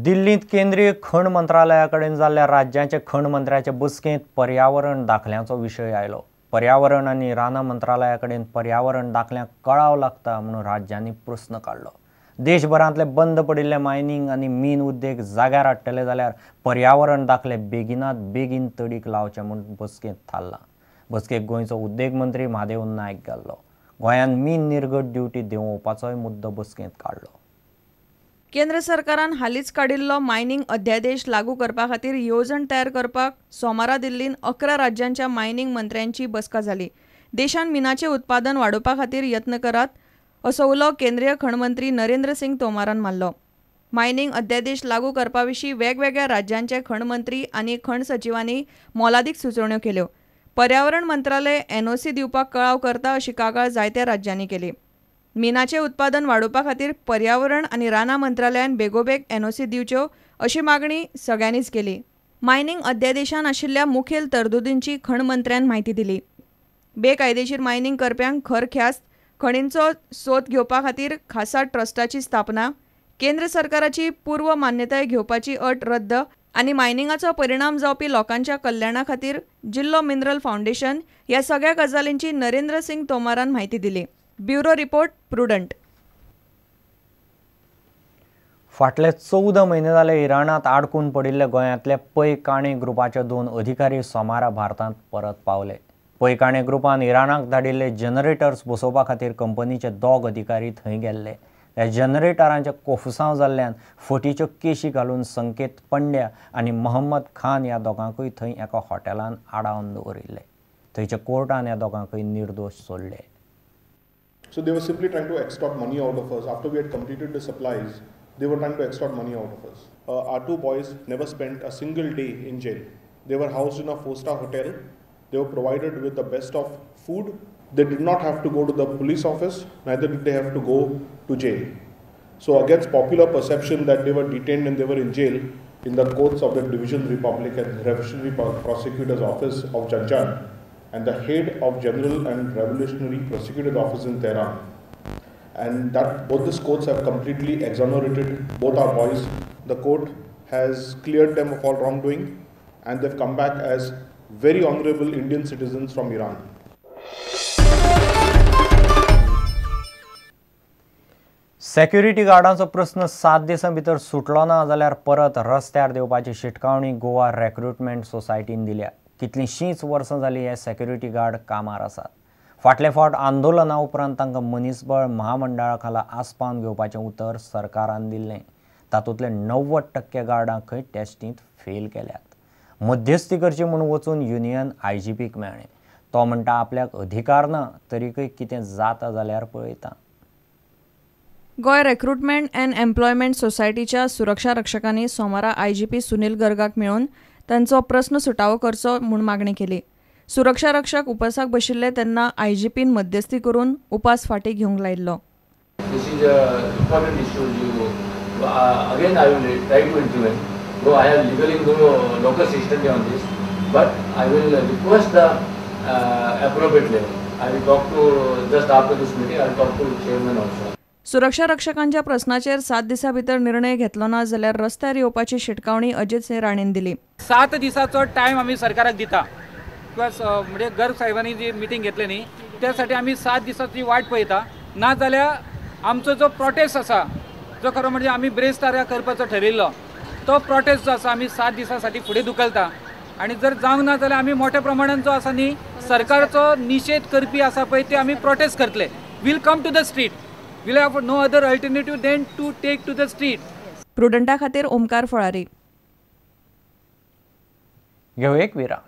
दिल्लीत केंद्रीय खण मंत्रालयाकडे जाल्ल्या राज्याचे खण मंत्र्याचे बसकेत पर्यावरण दाखल्यांचो विषय आयलो। पर्यावरण आणि रान मंत्रालयाकडे पर्यावरण दाखल्यांक कळाव लागता म्हणून राज्यांनी प्रश्न काढलो। देशभरांतले बंद पडिल्ले मायनिंग आणि मीन उद्योग जाग्यार हाडटले जाल्यार पर्यावरण दाखले बेगिनात बेगीन तडीक लावचे म्हणून बसकेत थारला। बसकेक गोंयचो उद्योग मंत्री महादेव नायक घाल्लो। गोंयांत मीन निर्गत ड्युटी देंवोवपाचोय मुद्दो बसकेत काडलो। केंद्र सरकारान हालींच काडिल्लो मायनिंग अध्यादेश लागू करपा खातीर येवजण तयार करपाक सोमारा दिल्लीन 11 राज्यांच्या मायनिंग मंत्र्यांची बसका जाली। देशांत मिनाचें उत्पादन वाडोवपा खातीर यत्न करात असो उलो केंद्रीय खण मंत्री नरेंद्र सिंग तोमारान मारलो। मायनिंग अध्यादेश लागू करपा विशीं वेगवेगळ्या राज्यांचे खण मंत्री आनी खण सचिवांनी मोलादीक सुचोवण्यो केल्यो। पर्यावरण मंत्रालय NOC दिवपाक कळाव करता अशी कागाळ जायत्या राज्यांनी केली। मिनाचें उत्पादन वाडोवपा खातीर पर्यावरण आनी रानां मंत्रालयान बेगोबेग NOC दिवच्यो अशी मागणी सगळ्यांनीच केली। मायनिंग अध्यादेशान आशिल्ल्या मुखेल तरतुदींची खण मंत्र्यान म्हायती दिली। बेकायदेशीर मायनिंग करप्यांक खर ख्यास्त खणींचो सोद घेवपा खातीर खासा ट्रस्टाची स्थापना, केंद्र सरकाराची पूर्व मान्यताय घेवपाची अट रद्द आनी मायनिंगाचो परिणाम जावपी लोकांच्या कल्याणा खातीर जिल्लो मिनरल फाउंडेशन ह्या सगळ्या गजालींची नरेंद्र सिंग तोमारान म्हायती दिली। Bureau report prudent. फाटले 14 म्हयने जाले इराणात आडकून पडिल्ले गोंयांतले पै काणे ग्रुपाचे 2 अधिकारी सोमारा भारतांत परत पावले। पै काणे ग्रुपान इराणाक धाडिल्ले जनरेटर्स बसोवपा खातीर कंपनीचे 2 अधिकारी थंय गेल्ले। ह्या जनरेटरांचे कोफसांव जाल्ल्यान फटीच्यो केशी घालून संकेत पंड्या आनी मोहम्मद खान ह्या दोगांकूय थंय एका हॉटेलांत आडावन दवरिल्ले। थंयच्या कोर्टान ह्या दोगांकूय निर्दोश सोडले। So they were simply trying to extort money out of us. After we had completed the supplies, they were trying to extort money out of us. Our 2 boys never spent a single day in jail. They were housed in a 4-star hotel. They were provided with the best of food. They did not have to go to the police office, neither did they have to go to jail. So against popular perception that they were detained and they were in jail, in the courts of the Division Republic and Revolutionary Prosecutor's Office of Janjan, and the head of General and Revolutionary Prosecutor's Office in Tehran, and that both these courts have completely exonerated both our boys. The court has cleared them of all wrongdoing, and they've come back as very honorable Indian citizens from Iran. Security गार्डांचो प्रश्न 7 दिसां भितर सुटलो ना जाल्यार परत रस्त्यार देवपाची शिटकावणी गोवा रिक्रुटमेंट सोसायटीन दिल्या। कितलींशींच वर्सां जालीं हे सेक्युरिटी गार्ड कामार आसात। फाटले फावट आंदोलना उपरांत तांकां मनीसबळ महामंडळा खाला आस्पावन घेवपाचें उतर सरकारान दिल्लें। तातूंतले 90% गार्डांकय टेस्टींत फेल केल्यात। मध्यस्थी करची म्हूण वचून युनियन IGPक मेळ्ळें। तो म्हणटा आपल्याक अधिकार ना, तरीकय कितें जाता जाल्यार पळयता। गोय रिक्रुटमेंट अँड एम्प्लॉयमेंट सोसायटीच्या सुरक्षा रक्षकांनी सोमारा IGP सुनील गर्गाक मेळून तांचो प्रस्न सुटावो करचो म्हूण मागणी केली। सुरक्षा रक्षक उपासाक बशिल्ले तेन्ना IGPन मध्यस्थी करून उपास फाटी घेवंक लायिल्लो। सुरक्षा रक्षकांच्या प्रस्नाचेर 7 दिसां भितर निर्णय घेतलो ना जाल्यार रस्त्यार येवपाची शिटकावणी अजित सिंह राणेन दिली। 7 दिसाचो टायम आमी सरकाराक दिता किंवा म्हणजे गर्ग साहेबांनी जी मिटींग घेतली न्ही त्यासाठी आमी 7 दिसाची वाट पळयता। ना जाल्यार आमचो जो प्रोटेस्ट आसा जो खरो म्हणजे आमी ब्रेस्तार करपाचो ठरिल्लो तो प्रोटेस्ट जो आसा आमी 7 दिसांसाठी फुडें धुकलता। आनी जर जावंक ना जाल्यार आमी मोठ्या प्रमाणात जो आसा न्ही सरकारचो निशेध करपी आसा पळय ते आमी प्रोटेस्ट करतले। We'll come to the street. We'll have no other alternative than to take to the street. प्रुडंटा खातीर ओमकार फळारी। घेऊ एक विराम।